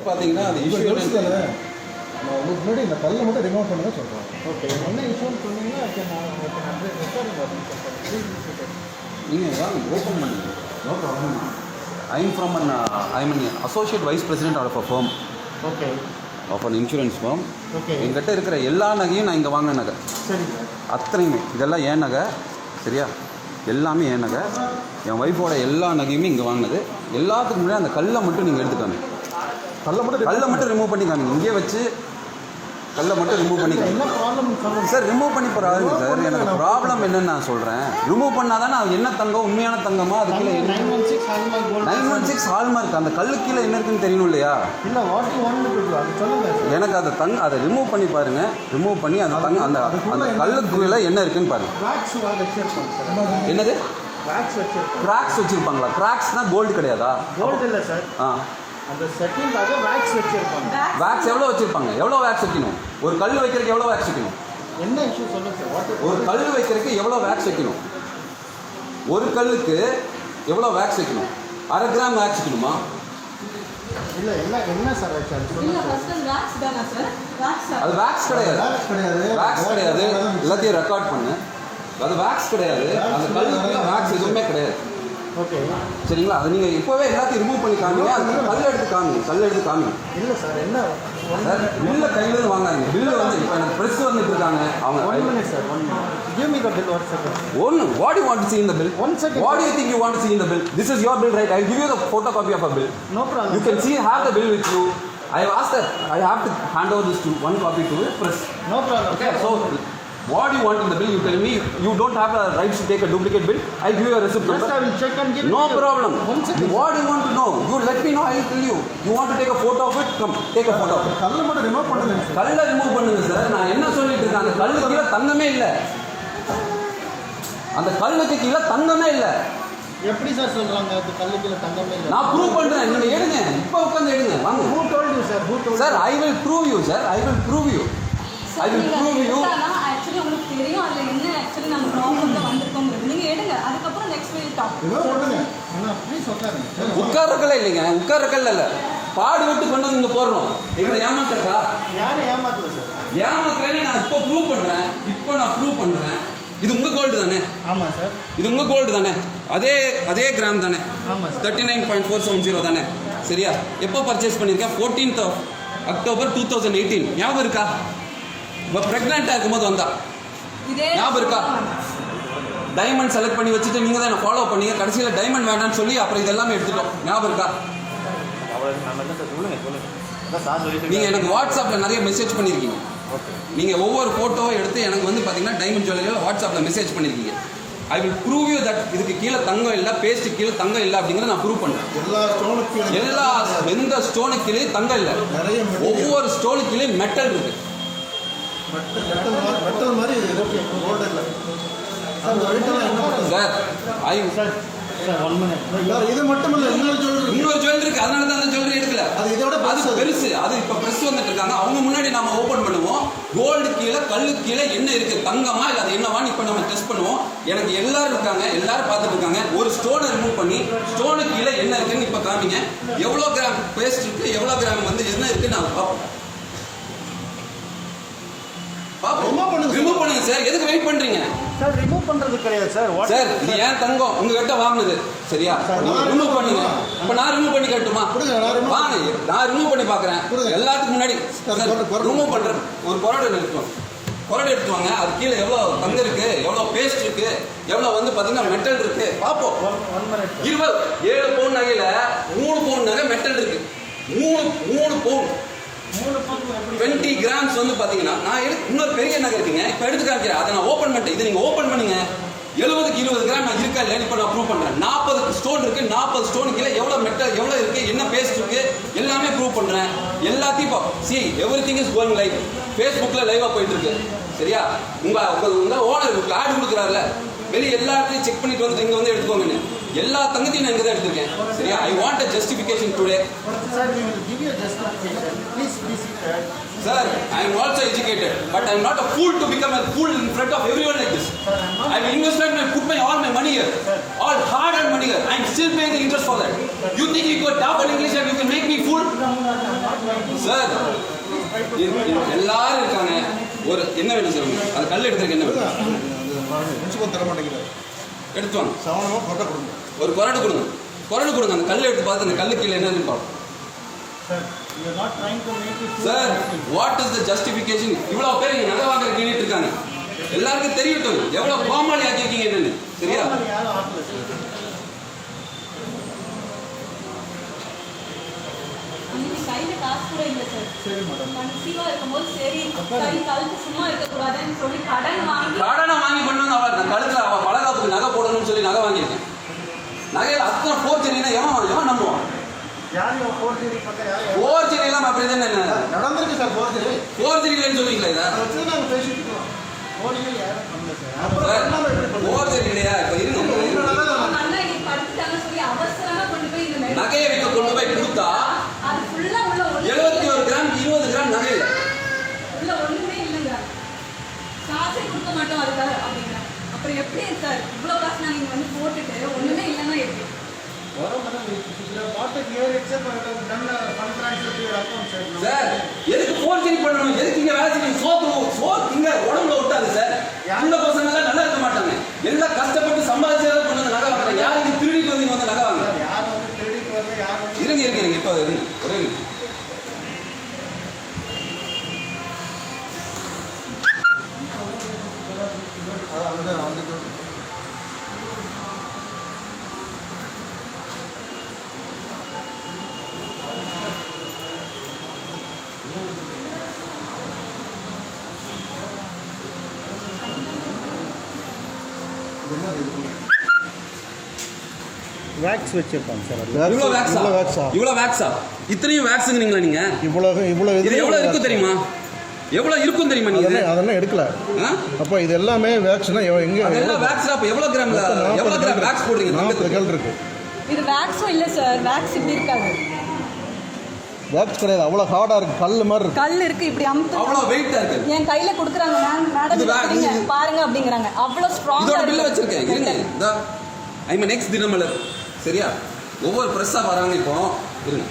பார்த்தீங்கன்னா அது இஷ்யூ நான் உங்களுக்கு முன்னாடி இந்த கல்லை மட்டும் ரிமூவ் பண்ணுங்க சொல்கிறேன். ஓகே, என்ன இஷ்யூன்னு சொன்னீங்கன்னா நீங்கள் வாங்க ஓப்பன் பண்ணுங்க. No problem. I am from associate vice president of a firm. Okay, of an insurance firm. Okay, எங்கிட்ட இருக்கிற எல்லா நகையும் நான் இங்கே வாங்கின நகை. சரி சார். அத்தனையுமே இதெல்லாம் ஏன் நகை, சரியா? எல்லாமே ஏன் நகை. என் ஒய்ஃபோட எல்லா நகையுமே இங்கே வாங்கினது. எல்லாத்துக்கும் முன்னாடி அந்த கல்லை மட்டும் நீங்கள் எடுத்துக்காமி. கல்லை மட்டும் ரிமூவ் பண்ணிக்காமி. இங்கே வச்சு கல்லை மட்டும் ரிமூவ் பண்ணிக்காமி. என்ன ப்ராப்ளம் சொல்லுங்கள் சார். ரிமூவ் பண்ணி போகிறாருங்க சார். எனக்கு ப்ராப்ளம் என்னன்னு நான் சொல்கிறேன். ரிமூவ் பண்ணால் தானே அது என்ன தங்கம், உண்மையான தங்கமா? அது கீழே 916 ஹால்மார்க் கோல்டு. 916 ஹால்மார்க். அந்த கல்லு கீழே என்ன இருக்குன்னு தெரியணும் இல்லையா? இல்லை, what you want to to அது சொல்லுங்கள். எனக்கு அதை ரிமூவ் பண்ணி பாருங்கள். ரிமூவ் பண்ணி அந்த அந்த கல்லுக்குள்ளே என்ன இருக்குன்னு பாருங்கள். கிராக்ஸ் வச்சிருப்பாங்க சார். என்னது? கிராக்ஸ் வச்சிருப்பாங்க. கிராக்ஸ் வச்சுருப்பாங்களா? கிராக்ஸ்னால் கோல்டு கிடையாதா? கோல்டு இல்லை சார். அந்த செட்டிங்காக வேக்ஸ் வச்சிருப்பாங்க. வேக்ஸ் எவ்வளோ வச்சுருப்பாங்க? எவ்வளோ வேக்ஸ் வைக்கணும்? ஒரு கல் வைக்கிறதுக்கு எவ்வளோ வேக்ஸ் வைக்கணும்? என்ன இஷ்யூ சொல்லுங்கள் சார். ஒரு கல் வைக்கிறதுக்கு எவ்வளோ வேக்ஸ் வைக்கணும்? ஒரு கல்லுக்கு எவ்வளோ வேக்ஸ் வைக்கணும்? 1/2 கிராம் வேக்ஸ் வைக்கணுமா? இல்லை, என்ன சார் வச்சு அது சொல்லுங்கள். அது வேக்ஸ் கிடையாது. வேக்ஸ் கிடையாது. எல்லாத்தையும் ரெக்கார்ட் பண்ணு. அது வேக்ஸ் கிடையாது. அந்த கல்லுக்கு வேக்ஸ் எதுவுமே கிடையாது. ஓகே, சரிங்களா? அது நீங்கள் இப்போவே எல்லாத்தையும் ரிமூவ் பண்ணி காமிங்க. அது கல் எடுத்து காமிங்க. இல்லை சார், என்ன சார் பில்லை கையிலேருந்து வாங்காதீங்க. பில்லு வந்து இப்போ எனக்கு ப்ரெஸ் வந்துட்டு இருக்காங்க. அவங்க 1 minute sir, 1 minute. Give me the bill, 1 second. What do you want to see in the bill? 1 second. What do you think you want to see in the bill? This is your bill, right? I'll give you the photocopy of a bill. No problem. You can see, have the bill with you. I have asked that I have to hand over this to one copy to the press. No problem. Okay, so what do you want in the bill? You tell me. You don't have a right to take a duplicate bill. I'll give you a receipt number. Just I will check and give No it to you. problem. 1 second. What do you want to know? You let me know. I will tell you. You want to take a photo of it? Come, take a photo of it. கல்லை மட்டும் remove பண்ணுங்க sir. கல்லை remove பண்ணுங்க sir. நான் என்ன சொல்லிட்டு இருக்கேன்? அந்த கல்லுக்கு கீழே தங்கமே இல்லை. அந்த கல்லுக்கு கீழே தங்கமே இல்லை. எப்படி சார் சொல்றாங்க? அது கல்லுக்குள்ள தங்கமே இல்லை. நான் ப்ரூவ் பண்றேன். நீங்க எடுங்க. இப்போ உட்கார்ந்து எடுங்க. வாங்க. Who told you sir? Who told you? Sir, I will prove you, sir. I will prove you. I will prove you. Actually உங்களுக்கு தெரியும் அதுல என்ன actually நம்ம ப்ராப்ளம்ல வந்திருக்கோம்ங்கிறது. நீங்க எடுங்க. அதுக்கு அப்புறம் next we'll talk. ரிமூவ் பண்ணுங்க. அண்ணா ப்ளீஸ் உட்காருங்க. உட்கார்றக்கல இல்லைங்க. உட்கார்றக்கல இல்ல. பாடி விட்டு கொண்டு வந்து இங்க போறோம். எங்களை ஏமாத்துறா? யாரை ஏமாத்தல சார்? ஏமாத்துறேன்னு நான் இப்போ ப்ரூவ் பண்றேன். இது உங்க கோல்டு தானே? ஆமா சார். இது உங்க கோல்டு தானே? அதே கிராம் தானே? ஆமா சார். 39.470 தானே? சரியா? எப்போ பர்ச்சேஸ் பண்ணிருக்கேன்? 14th of October 2018. ஞாபகம் இருக்கா? இப்போ ப்ரெக்னெண்ட்டாக இருக்கும்போது வந்தா ஞாபகம் இருக்கா? டைமண்ட் செலக்ட் பண்ணி வச்சுட்டு நீங்கள் தான் என்ன ஃபாலோ பண்ணீங்க. கடைசியில் டைமண்ட் வேண்டாம்னு சொல்லி அப்புறம் இதெல்லாமே எடுத்துட்டோம். ஞாபகம் இருக்கா? நீங்கள் எனக்கு வாட்ஸ்அப்பில் நிறைய மெசேஜ் பண்ணியிருக்கீங்க. நீங்கள் ஒவ்வொரு ஃபோட்டோவை எடுத்து எனக்கு வந்து பார்த்தீங்கன்னா டைமண்ட் ஜுவல்லரியில் வாட்ஸ்அப்பில் மெசேஜ் பண்ணியிருக்கீங்க. I will prove you that இதுக்கு கீழே தங்கம் இல்லை, பேஸ்ட்டு கீழே தங்கம் இல்லை அப்படிங்கிறத நான் ப்ரூவ் பண்ணுறேன். எந்த ஸ்டோனுக்கு கீழே தங்கம் இல்லை. ஒவ்வொரு ஸ்டோனுக்கு கீழே மெட்டல் இருக்கு. மெட்டல் மாதிரி கோல்டு இல்லை சார். Sir 1 minute. இது மட்டும் இல்லை, இன்னொரு ஜுவல்லரி இருக்கு. அதனால தான் அந்த ஜுவல்லரி எடுக்கல. அது இதோட அது பெருசு. அது இப்போ ப்ரெஸ் வந்துட்டு இருக்காங்க. அவங்க முன்னாடி நம்ம ஓப்பன் பண்ணுவோம். கோல்டு கீழே கல்லு கீழே என்ன இருக்கு, தங்கமா இல்லை அது என்னவான்னு இப்போ நம்ம டெஸ்ட் பண்ணுவோம். எனக்கு எல்லாரும் இருக்காங்க, எல்லாரும் பார்த்துட்டு இருக்காங்க. ஒரு ஸ்டோனை ரிமூவ் பண்ணி ஸ்டோனு கீழே என்ன இருக்குன்னு இப்போ காமிங்க. எவ்வளோ கிராம் பேஸ்ட் இருக்கு, எவ்வளோ கிராம் வந்து என்ன இருக்குன்னு நான் பார்ப்போம். ரிமூவ் பண்ணுங்க சார். எதுக்கு வெயிட் பண்றீங்க சார்? ரிமூவ் பண்றது கிடையாது சார். சார் இது ஏன் தங்கம் உங்ககிட்ட வாங்கினது, சரியா? ரிமூவ் பண்ணுங்க. இப்போ நான் ரிமூவ் பண்ணி கட்டுமா? வாங்க, நான் ரிமூவ் பண்ணி பார்க்குறேன். எல்லாத்துக்கும் முன்னாடி ரிமூவ் பண்ணுறேன். ஒரு கொரடை எடுத்துவாங்க. அது கீழே எவ்வளோ தங்கம் இருக்கு, எவ்வளோ பேஸ்ட் இருக்கு, எவ்வளோ வந்து பார்த்தீங்கன்னா மெட்டல் இருக்கு பார்ப்போம். 27 பவுன் நகையில் 3 பவுன் நகை மெட்டல் இருக்கு. 3 பவுன் 20 கிராம்ஸ் வந்து பார்த்தீங்கன்னா நான் இன்னொரு பெரிய நகை இருக்குங்க. இப்போ எடுத்து காமிக்கிறேன். அதை நான் ஓப்பன் பண்ணிட்டேன். இது நீங்கள் ஓப்பன் பண்ணுங்க. 70க்கு 20 கிராம் நான் இருக்கா இல்லைன்னு இப்போ நான் ப்ரூவ் பண்ணுறேன். 40 ஸ்டோன் இருக்கு. 40 ஸ்டோனுக்கு கீழே எவ்வளோ மெட்டல் எவ்வளோ இருக்கு, என்ன பேஸ்ட் இருக்கு, எல்லாமே ப்ரூவ் பண்ணுறேன். எல்லாத்தையும் இப்போ எவ்ரிதிங் இஸ் கோயிங் லைவ். ஃபேஸ்புக்கில் லைவாக போயிட்டு இருக்கு. சரியா? உங்கள் ஓனர் ஆட் கொடுக்குறாருல, வெளியே எல்லா இடத்தையும் செக் பண்ணிட்டு வந்துட்டு இங்கே வந்து எடுத்துக்கோங்கன்னு. எல்லா தங்கத்தையும் நான் இங்கே தான் எடுத்திருக்கேன். சரியா? I want a justification today. Sir we will give you a justification. Please be seated. Sir, I am also educated, but I am not a fool to become a fool in front of everyone like this. I have invested and put all my money here, all hard-earned money here. I am still paying the interest for that. You think you got top in English and you can make me fool? Sir, எல்லாரும் இருக்காங்க. ஒரு என்ன வேணும் sir உங்களுக்கு? அது கல் எடுத்துருக்கு என்ன வேணும்? பிரின்சிபல் தர மாட்டேங்கிறார். எடுத்து வாங்க. சவனமா கொட்டை கொடுங்க. ஒரு கொரடு கொடுங்க. கொரடு கொடுங்க. அந்த கல்லை எடுத்து பார்த்து அந்த கல்லு கீழே என்னன்னு பார்ப்போம். You are not trying to make it. Sir, what is the justification? இவ்வளவு பேர் இங்க நகை வாங்குற கேட்டு இருக்காங்க. எல்லாருக்கும் தெரியட்டும் எவ்வளவு கோமாளி ஆக்கியிருக்கீங்க என்னன்னு. சரியா? யாரும் ஆகல சார். அன்னைக்கு கையில காசு கூட இல்லை சார். சரி மேடம். கன்சீவா இருக்கும்போது சரி கை கழுத்து சும்மா இருக்கக்கூடாதுன்னு சொல்லி கடன் வாங்கி கடனை வாங்கி கொண்டு வந்து அவள் கழுத்துல அவள் பலகாப்புக்கு நகை போடணும்னு சொல்லி நகை வாங்கியிருக்கேன். நகையில் அத்தனை போர்ச்சரினா எவன் நம்புவான்? யார் ஃபோர்ஜரி பண்ண யார்? போர்ச்சரி எல்லாம் அப்படி தானே நடந்திருக்கு சார் ஃபோர்ஜரி. போர்ச்சரி இல்லைன்னு சொல்லுவீங்களா இதை? அதை வச்சு நாங்கள் பேசிட்டு இருக்கோம். ஃபோர்ஜரி யாரும் பண்ணல சார். அப்புறம் பண்ணாம எப்படி பண்ணுவோம்? போர்ச்சரி இல்லையா? இப்போ இருங்க. அவங்க அண்ணா இன்னைக்கு படுத்துட்டாங்க சொல்லி அவசரமா கொண்டு போய் இந்த நகையை வைக்க கொண்டு போய் கொடுத்தா அது ஃபுல்லா உள்ள 71 கிராம் 20 கிராம் நகை இல்லை. உள்ள ஒண்ணுமே இல்லைங்க. காசே கொடுக்க மாட்டோம் அதுக்காக அப்படிங்கிறாங்க. அப்புறம் எப்படி சார் இவ்வளவு காசு நாங்க இங்க வந்து போட்டுட்டு ஒண்ணுமே இல்லைன்னா எப்படி? வரோம் madam. What year except done fund transfer to your account sir. Sir எதுக்கு போர்ச்சரி பண்ணணும்? எதுக்கு இங்க வேலை செய்யணும்? சோத்து இங்க உடம்புல விட்டாது சார். உள்ள பசங்க எல்லாம் நல்லா இருக்க மாட்டாங்க. எல்லாம் கஷ்டப்பட்டு சம்பாதிச்சதை கொண்டு வந்து நகை வாங்குறாங்க. யாரு இங்க திருடிட்டு வந்து நகை வாங்க? யார் வந்து திருடிட்டு வரல யார் வந்து இருங்க இப்போ இருங்க ஒரே நிமிஷம். வேக்ஸ் வச்சிருப்பாங்க சார். இவ்வளவு வேக்ஸா? இத்தனையும் வேக்ஸுங்கிறீங்களா நீங்க? இவ்வளவு இது எவ்வளவு இருக்கும் தெரியுமா? எவ்வளவு இருக்கும் தெரியுமா நீங்க? அதெல்லாம் எடுக்கல. அப்ப இது எல்லாமே வேக்ஸ்னா எங்க? அதெல்லாம் வேக்ஸ். அப்ப எவ்வளவு கிராம் வேக்ஸ் போடுறீங்க? 40 கல் இருக்கு. இது வேக்ஸும் இல்ல சார். வேக்ஸ் இப்படி இருக்காது. வேக்ஸ் கிடையாது. அவ்வளவு ஹார்டா இருக்கு. கல் மாதிரி இருக்கு. கல் இருக்கு இப்படி அமுத்து. அவ்வளவு வெயிட்டா இருக்கு. என் கையில கொடுக்குறாங்க மேடம் பாருங்க அப்படிங்கறாங்க. அவ்வளவு ஸ்ட்ராங்கா இதோட பில்ல வச்சிருக்கேன். இருங்க. இந்த ஐம் நெக்ஸ்ட் தினமலர். சரியா? ஒவ்வொரு பிரஸ்ஸா வராங்க இப்போ. இருங்க.